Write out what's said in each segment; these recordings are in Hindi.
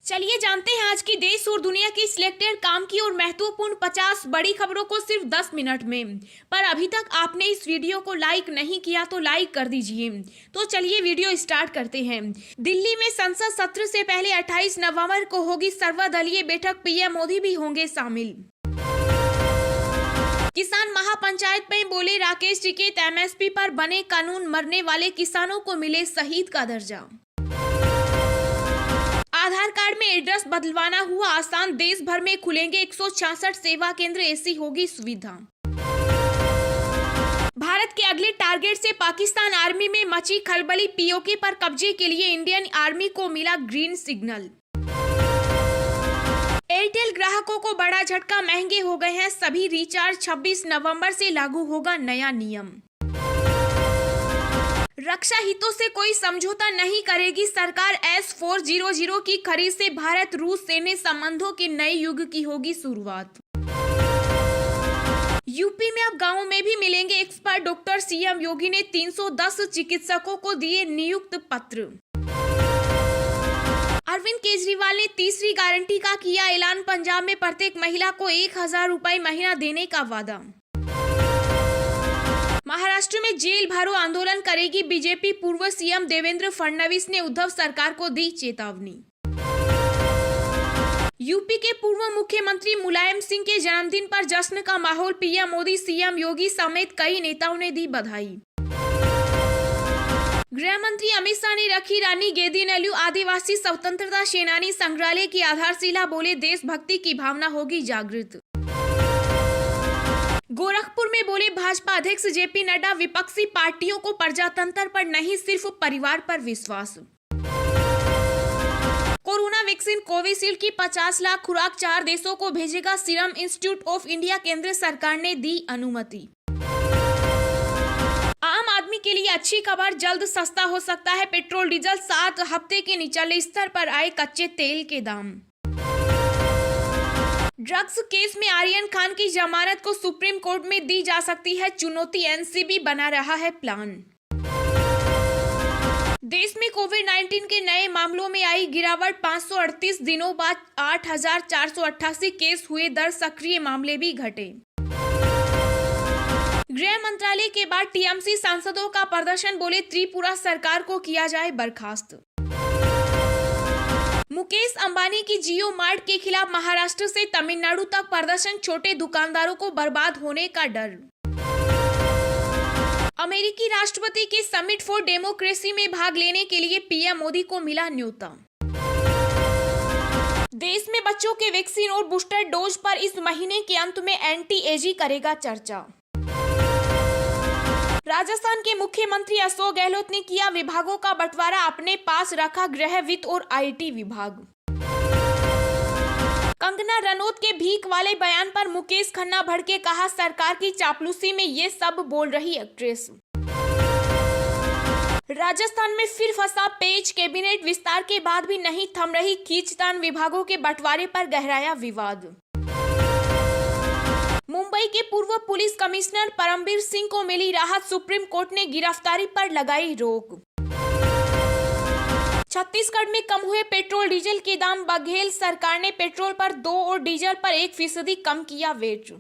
चलिए जानते हैं आज की देश और दुनिया की सिलेक्टेड काम की और महत्वपूर्ण 50 बड़ी खबरों को सिर्फ 10 मिनट में। पर अभी तक आपने इस वीडियो को लाइक नहीं किया तो लाइक कर दीजिए। तो चलिए वीडियो स्टार्ट करते हैं। दिल्ली में संसद सत्र से पहले 28 नवंबर को होगी सर्वदलीय बैठक, पीएम मोदी भी होंगे शामिल। किसान महापंचायत में बोले राकेश टिकैत, एमएसपी पर बने कानून, मरने वाले किसानों को मिले शहीद का दर्जा। आधार कार्ड में एड्रेस बदलवाना हुआ आसान, देश भर में खुलेंगे 166 सेवा केंद्र, ऐसी होगी सुविधा। भारत के अगले टारगेट से पाकिस्तान आर्मी में मची खलबली, पीओके पर कब्जे के लिए इंडियन आर्मी को मिला ग्रीन सिग्नल। एयरटेल ग्राहकों को बड़ा झटका, महंगे हो गए हैं सभी रिचार्ज, 26 नवंबर से लागू होगा नया नियम। रक्षा हितों से कोई समझौता नहीं करेगी सरकार, S-400 की खरीद से भारत रूस सैन्य संबंधों के नए युग की होगी शुरुआत। यूपी में अब गांवों में भी मिलेंगे एक्सपर्ट डॉक्टर, सीएम योगी ने 310 चिकित्सकों को दिए नियुक्त पत्र। अरविंद केजरीवाल ने तीसरी गारंटी का किया ऐलान, पंजाब में प्रत्येक महिला को 1000 रुपए महीना देने का वादा। महाराष्ट्र में जेल भरो आंदोलन करेगी बीजेपी, पूर्व सीएम देवेंद्र फडणवीस ने उद्धव सरकार को दी चेतावनी। यूपी के पूर्व मुख्यमंत्री मुलायम सिंह के जन्मदिन पर जश्न का माहौल, पीएम मोदी, सीएम योगी समेत कई नेताओं ने दी बधाई। गृह मंत्री अमित शाह ने रखी रानी गेदिनालू आदिवासी स्वतंत्रता सेनानी संग्रहालय की आधारशिला, बोले देशभक्ति की भावना होगी जागृत। गोरखपुर में बोले भाजपा अध्यक्ष जेपी नड्डा, विपक्षी पार्टियों को प्रजातंत्र पर नहीं सिर्फ परिवार पर विश्वास। कोरोना वैक्सीन कोविशील्ड की 50 लाख खुराक 4 देशों को भेजेगा सीरम इंस्टीट्यूट ऑफ इंडिया, केंद्र सरकार ने दी अनुमति। आम आदमी के लिए अच्छी खबर, जल्द सस्ता हो सकता है पेट्रोल डीजल, 7 हफ्ते के निचले स्तर पर आए कच्चे तेल के दाम। ड्रग्स केस में आर्यन खान की जमानत को सुप्रीम कोर्ट में दी जा सकती है चुनौती, एनसीबी बना रहा है प्लान। देश में कोविड-19 के नए मामलों में आई गिरावट, 538 दिनों बाद 8488 केस हुए दर्ज, सक्रिय मामले भी घटे। गृह मंत्रालय के बाद टीएमसी सांसदों का प्रदर्शन, बोले त्रिपुरा सरकार को किया जाए बर्खास्त। मुकेश अंबानी की जियो मार्ट के खिलाफ महाराष्ट्र से तमिलनाडु तक प्रदर्शन, छोटे दुकानदारों को बर्बाद होने का डर। अमेरिकी राष्ट्रपति के समिट फॉर डेमोक्रेसी में भाग लेने के लिए पीएम मोदी को मिला न्योता। देश में बच्चों के वैक्सीन और बूस्टर डोज पर इस महीने के अंत में एनटीएजी करेगा चर्चा। राजस्थान के मुख्यमंत्री अशोक गहलोत ने किया विभागों का बंटवारा, अपने पास रखा गृह, वित्त और आईटी विभाग। कंगना रनौत के भीख वाले बयान पर मुकेश खन्ना भड़के, कहा सरकार की चापलूसी में ये सब बोल रही एक्ट्रेस। राजस्थान में फिर फंसा पेच, कैबिनेट विस्तार के बाद भी नहीं थम रही खींचतान, विभागों के बंटवारे पर गहराया विवाद। मुंबई के पूर्व पुलिस कमिश्नर परमबीर सिंह को मिली राहत, सुप्रीम कोर्ट ने गिरफ्तारी पर लगाई रोक। छत्तीसगढ़ में कम हुए पेट्रोल डीजल के दाम, बघेल सरकार ने पेट्रोल पर 2 और डीजल पर 1% कम किया वेट।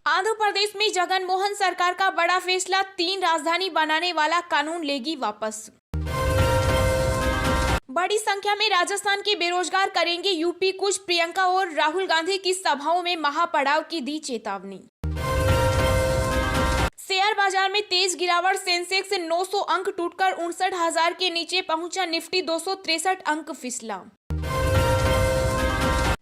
आंध्र प्रदेश में जगनमोहन सरकार का बड़ा फैसला, 3 राजधानी बनाने वाला कानून लेगी वापस। बड़ी संख्या में राजस्थान के बेरोजगार करेंगे यूपी कूच, प्रियंका और राहुल गांधी की सभाओं में महापड़ाव की दी चेतावनी। शेयर बाजार में तेज गिरावट, सेंसेक्स से 900 अंक टूटकर 59,000 के नीचे पहुंचा, निफ्टी 263 अंक फिसला।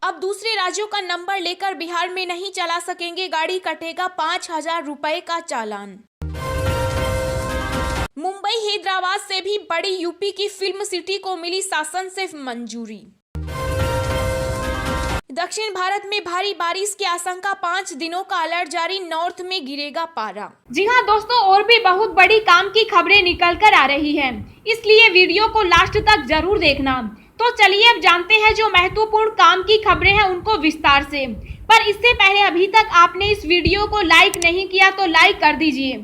अब दूसरे राज्यों का नंबर लेकर बिहार में नहीं चला सकेंगे गाड़ी, कटेगा 5000 रुपए का चालान। मुंबई हैदराबाद से भी बड़ी यूपी की फिल्म सिटी को मिली शासन से मंजूरी। दक्षिण भारत में भारी बारिश की आशंका, 5 दिनों का अलर्ट जारी, नॉर्थ में गिरेगा पारा। जी हाँ दोस्तों, और भी बहुत बड़ी काम की खबरें निकल कर आ रही हैं, इसलिए वीडियो को लास्ट तक जरूर देखना। तो चलिए अब जानते हैं जो महत्वपूर्ण काम की खबरें हैं उनको विस्तार से। पर इससे पहले अभी तक आपने इस वीडियो को लाइक नहीं किया तो लाइक कर दीजिए।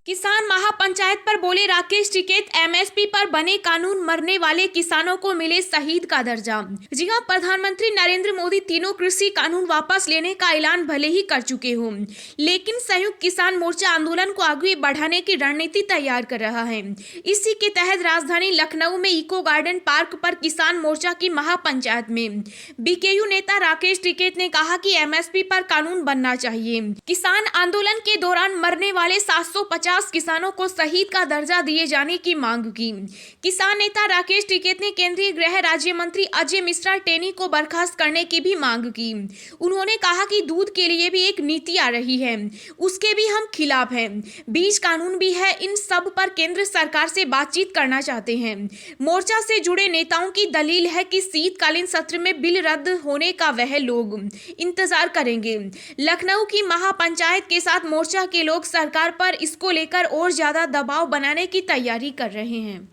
किसान महापंचायत पर बोले राकेश टिकैत, एमएसपी पर बने कानून, मरने वाले किसानों को मिले शहीद का दर्जा। जी हां, प्रधानमंत्री नरेंद्र मोदी तीनों कृषि कानून वापस लेने का ऐलान भले ही कर चुके हों, लेकिन संयुक्त किसान मोर्चा आंदोलन को आगे बढ़ाने की रणनीति तैयार कर रहा है। इसी के तहत राजधानी लखनऊ में इको गार्डन पार्क पर किसान मोर्चा की महापंचायत में बीकेयू नेता राकेश टिकैत ने कहा कि एमएसपी पर कानून बनना चाहिए। किसान आंदोलन के दौरान मरने वाले 750 किसानों को शहीद का दर्जा दिए जाने की मांग की। किसान नेता राकेश टिकैत ने केंद्रीय गृह राज्य मंत्री अजय मिश्रा टेनी को बर्खास्त करने की भी मांग की। उन्होंने कहा कि दूध के लिए भी एक नीति आ रही है, उसके भी हम खिलाफ हैं। बीज कानून भी है, इन सब पर केंद्र सरकार से बातचीत करना चाहते हैं। मोर्चा से जुड़े नेताओं की दलील है कि शीतकालीन सत्र में बिल रद्द होने का वह लोग इंतजार करेंगे। लखनऊ की महापंचायत के साथ मोर्चा के लोग सरकार पर इसको लेकर और ज्यादा दबाव बनाने की तैयारी कर रहे हैं।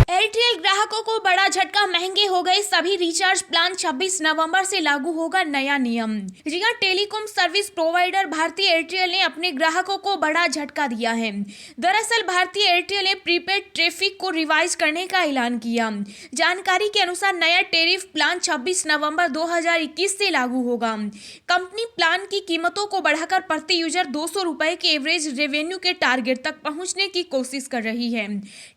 एयरटेल ग्राहकों को बड़ा झटका, महंगे हो गए सभी रिचार्ज प्लान। 26 नवंबर से लागू होगा नया नियम। जी हां, टेलीकॉम सर्विस प्रोवाइडर भारतीय एयरटेल ने अपने ग्राहकों को बड़ा झटका दिया है। दरअसल भारतीय एयरटेल ने प्रीपेड ट्रैफिक को रिवाइज करने का ऐलान किया। जानकारी के अनुसार नया टेरिफ प्लान 26 नवंबर 2021 से लागू होगा। कंपनी प्लान की कीमतों को बढ़ाकर प्रति यूजर 200 रुपए के एवरेज रेवेन्यू के टारगेट तक पहुंचने की कोशिश कर रही है।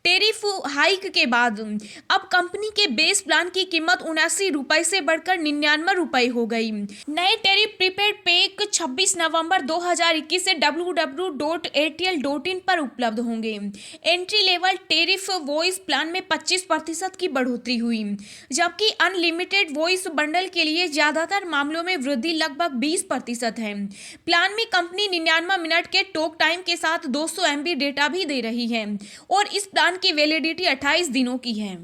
टेरिफ हाइक के बाद अब कंपनी के बेस प्लान की कीमत 79 रुपए से बढ़कर 99 रुपए हो गई। नए टेरिफ प्रीपेड पैक 26 नवंबर 2021 से www.airtel.in पर उपलब्ध होंगे। Entry level tariff voice plan में 25% की बढ़ोतरी हुई, जबकि अनलिमिटेड वॉइस बंडल के लिए ज्यादातर मामलों में वृद्धि लगभग 20% है। प्लान में कंपनी 99 मिनट के टॉक टाइम के साथ 200 MB डेटा भी दे रही है और इस प्लान की वैलिडिटी 28 दिनों की है।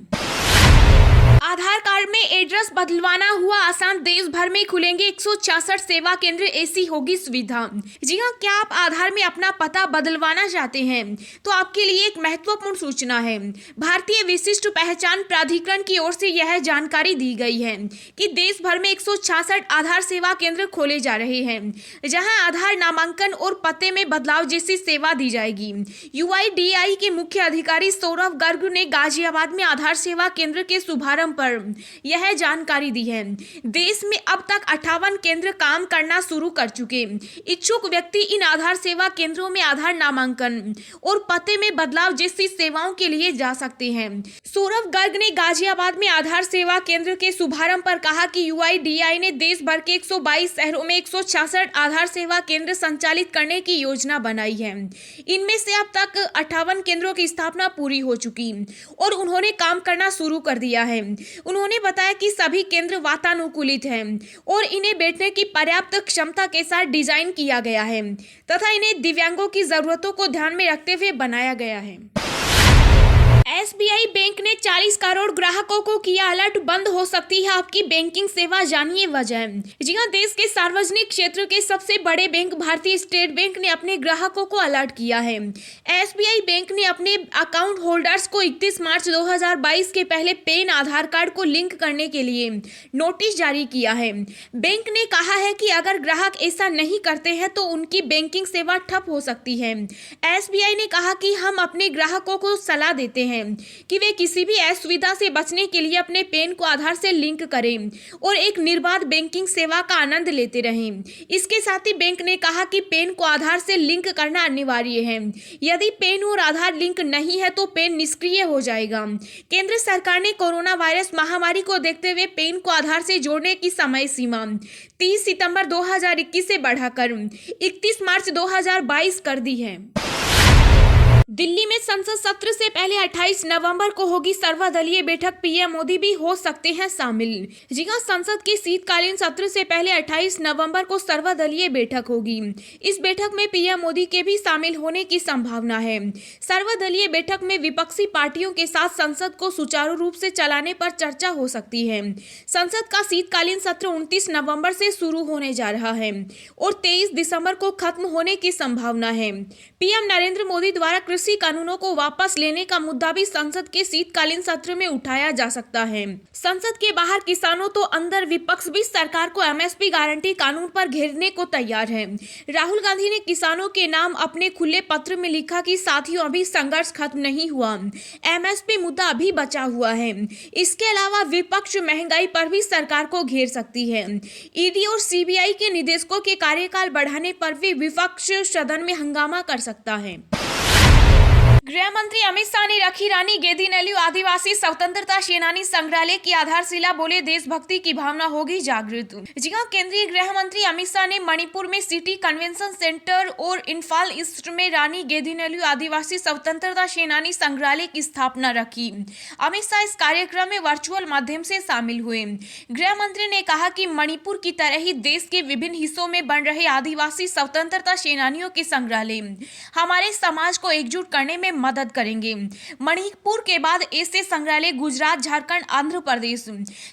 आधार कार्ड में एड्रेस बदलवाना हुआ आसान, देश भर में खुलेंगे 166 सेवा केंद्र, ऐसी होगी सुविधा। जी हां, क्या आप आधार में अपना पता बदलवाना चाहते हैं तो आपके लिए एक महत्वपूर्ण सूचना है। भारतीय विशिष्ट पहचान प्राधिकरण की ओर से यह जानकारी दी गई है कि देश भर में 166 आधार सेवा केंद्र खोले जा रहे हैं, जहां आधार नामांकन और पते में बदलाव जैसी सेवा दी जाएगी। UIDAI के मुख्य अधिकारी सौरभ गर्ग ने गाजियाबाद में आधार सेवा केंद्र के शुभारंभ पर यह जानकारी दी है। देश में अब तक 58 केंद्र काम करना शुरू कर चुके। इच्छुक व्यक्ति इन आधार सेवा केंद्रों में आधार नामांकन और पते में बदलाव जैसी सेवाओं के लिए जा सकते हैं। सौरभ गर्ग ने गाजियाबाद में आधार सेवा केंद्र के शुभारंभ पर कहा कि UIDAI ने देश भर के 122 शहरों में 166 आधार सेवा केंद्र संचालित करने की योजना बनाई है। इनमें से अब तक 58 केंद्रों की स्थापना पूरी हो चुकी और उन्होंने काम करना शुरू कर दिया है। उन्होंने बताया कि सभी केंद्र वातानुकूलित हैं और इन्हें बैठने की पर्याप्त क्षमता के साथ डिजाइन किया गया है तथा इन्हें दिव्यांगों की जरूरतों को ध्यान में रखते हुए बनाया गया है। SBI बैंक ने 40 करोड़ ग्राहकों को किया अलर्ट, बंद हो सकती है आपकी बैंकिंग सेवा, जानिए वजह। जी हां, देश के सार्वजनिक क्षेत्र के सबसे बड़े बैंक भारतीय स्टेट बैंक ने अपने ग्राहकों को अलर्ट किया है। SBI बैंक ने अपने अकाउंट होल्डर्स को 31 मार्च 2022 के पहले पैन आधार कार्ड को लिंक करने के लिए नोटिस जारी किया है। बैंक ने कहा है कि अगर ग्राहक ऐसा नहीं करते हैं तो उनकी बैंकिंग सेवा ठप हो सकती है। SBI ने कहा कि हम अपने ग्राहकों को सलाह देते हैं कि वे किसी भी असुविधा से बचने के लिए अपने पैन को आधार से लिंक करें और एक निर्बाध बैंकिंग सेवा का आनंद लेते रहें। इसके साथ ही बैंक ने कहा कि पैन को आधार से लिंक करना अनिवार्य है। यदि पैन और आधार लिंक नहीं है तो पैन निष्क्रिय हो जाएगा। केंद्र सरकार ने कोरोना वायरस महामारी को देखते हुए पैन को आधार से जोड़ने की समय सीमा 30 सितंबर 2021 से बढ़ाकर 31 मार्च 2022 कर दी है। दिल्ली में संसद सत्र से पहले 28 नवंबर को होगी सर्वदलीय बैठक, पीएम मोदी भी हो सकते हैं शामिल। जी हां, संसद के शीतकालीन सत्र से पहले 28 नवंबर को सर्वदलीय बैठक होगी। इस बैठक में पीएम मोदी के भी शामिल होने की संभावना है। सर्वदलीय बैठक में विपक्षी पार्टियों के साथ संसद को सुचारू रूप से चलाने पर चर्चा हो सकती है। संसद का शीतकालीन सत्र 29 नवंबर से शुरू होने जा रहा है और 23 दिसंबर को खत्म होने की संभावना है। पीएम नरेंद्र मोदी द्वारा कृषि कृषि कानूनों को वापस लेने का मुद्दा भी संसद के शीतकालीन सत्र में उठाया जा सकता है। संसद के बाहर किसानों तो अंदर विपक्ष भी सरकार को एमएसपी गारंटी कानून पर घेरने को तैयार है। राहुल गांधी ने किसानों के नाम अपने खुले पत्र में लिखा कि साथियों, अभी संघर्ष खत्म नहीं हुआ, एमएसपी मुद्दा अभी बचा हुआ है। इसके अलावा विपक्ष महंगाई पर भी सरकार को घेर सकती है। ईडी और सीबीआई के निदेशकों के कार्यकाल बढ़ाने पर भी विपक्ष सदन में हंगामा कर सकता है। गृह मंत्री अमित शाह ने रखी रानी गेदिनैल्यू आदिवासी स्वतंत्रता सेनानी संग्रहालय की आधारशिला, बोले देशभक्ति की भावना होगी जागृत। जी हां, केंद्रीय गृह मंत्री अमित शाह ने मणिपुर में सिटी कन्वेंशन सेंटर और इम्फाल ईस्ट में रानी गेदिनैल्यू आदिवासी स्वतंत्रता सेनानी संग्रहालय की स्थापना रखी। अमित शाह इस कार्यक्रम में वर्चुअल माध्यम से शामिल हुए। गृह मंत्री ने कहा कि मणिपुर की तरह ही देश के विभिन्न हिस्सों में बन रहे आदिवासी स्वतंत्रता सेनानियों के संग्रहालय हमारे समाज को एकजुट करने में मदद करेंगे। मणिपुर के बाद ऐसे संग्रहालय गुजरात, झारखंड, आंध्र प्रदेश,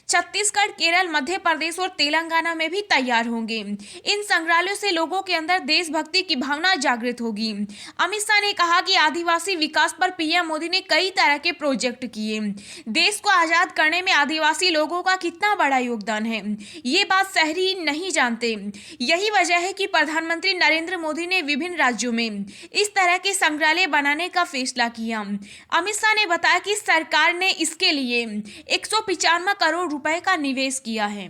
छत्तीसगढ़, केरल, मध्य प्रदेश और तेलंगाना में भी तैयार होंगे। इन संग्रहालयों से लोगों के अंदर देशभक्ति की भावना जागृत होगी। अमित शाह ने कहा कि आदिवासी विकास पर पीएम मोदी ने कई तरह के प्रोजेक्ट किए। देश को आजाद करने में आदिवासी लोगों का कितना बड़ा योगदान है, ये बात शहरी नहीं जानते। यही वजह है कि प्रधानमंत्री नरेंद्र मोदी ने विभिन्न राज्यों में इस तरह के संग्रहालय बनाने का फैसला किया। अमित शाह ने बताया कि सरकार ने इसके लिए 195 करोड़ रुपए का निवेश किया है।